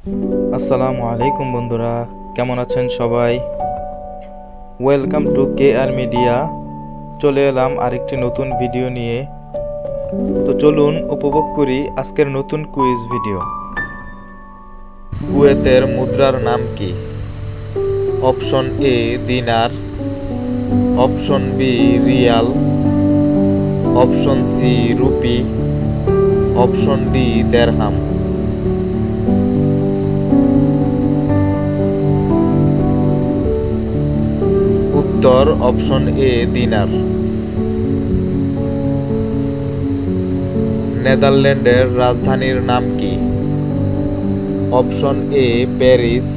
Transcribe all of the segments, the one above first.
আসসালামু আলাইকুম বন্ধুরা, কেমন আছেন সবাই? Welcome to KR media. চলে এলাম আরেকটি নতুন ভিডিও নিয়ে। তো চলুন উপভোগ করি আজকের নতুন কুইজ ভিডিও। কুয়েতের মুদ্রার নাম কি? Option A dinar, option B riyal, option C rupee, option D dirham. উত্তর অপশন এ দিনার। নেদারল্যান্ডের রাজধানীর নাম কি? Option A Paris,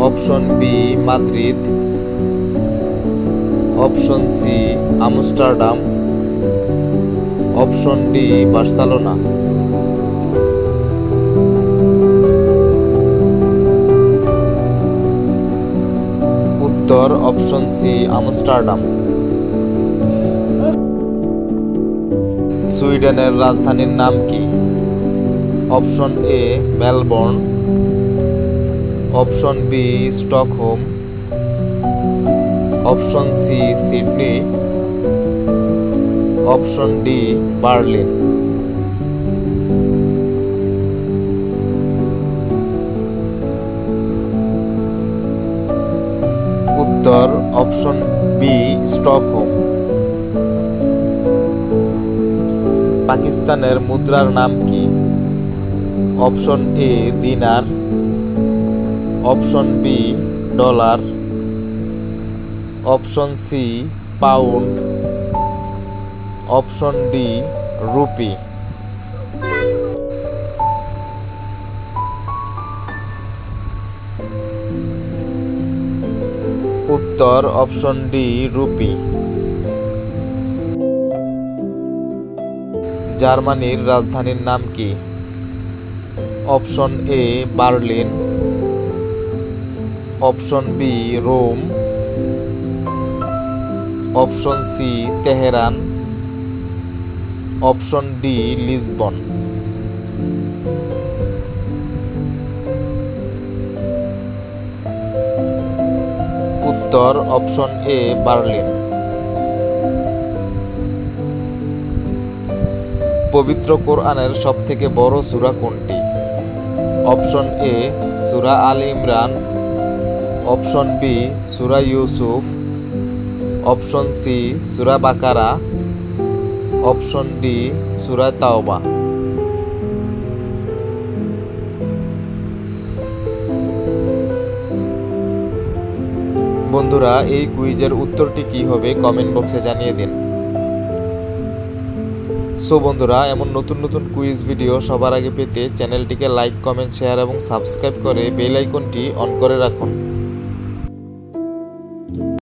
option B Madrid, option C Amsterdam, option D Barcelona. উত্তর অপশন সি আমস্টারডাম। সুইডেনের রাজধানীর নাম কি? Option A Melbourne, option B Stockholm, option C Sydney, option D Berlin. উত্তর অপশন বি স্টকহোম। পাকিস্তানের মুদ্রার নাম কি? Option A dinar, option B dollar, option C pound, option D rupee. উত্তর অপশন ডি রুপি। জার্মানির রাজধানীর নাম কি? Option A Berlin, option B Rome, option C Tehran, option D Lisbon. উত্তর অপশন এ বার্লিন। পবিত্র কোরআনের সবথেকে বড় সূরা কোনটি? অপশন এ সূরা আল ইমরান, অপশন বি সূরা ইউসুফ, অপশন সি সূরা বাকারা, অপশন ডি সূরা তাওবা। বন্ধুরা, এই কুইজের উত্তরটি কি হবে কমেন্ট বক্সে জানিয়ে দিন। সো বন্ধুরা, এমন নতুন নতুন কুইজ ভিডিও সবার আগে পেতে চ্যানেলটিকে লাইক, কমেন্ট, শেয়ার এবং সাবস্ক্রাইব করে বেল আইকনটি অন করে রাখুন।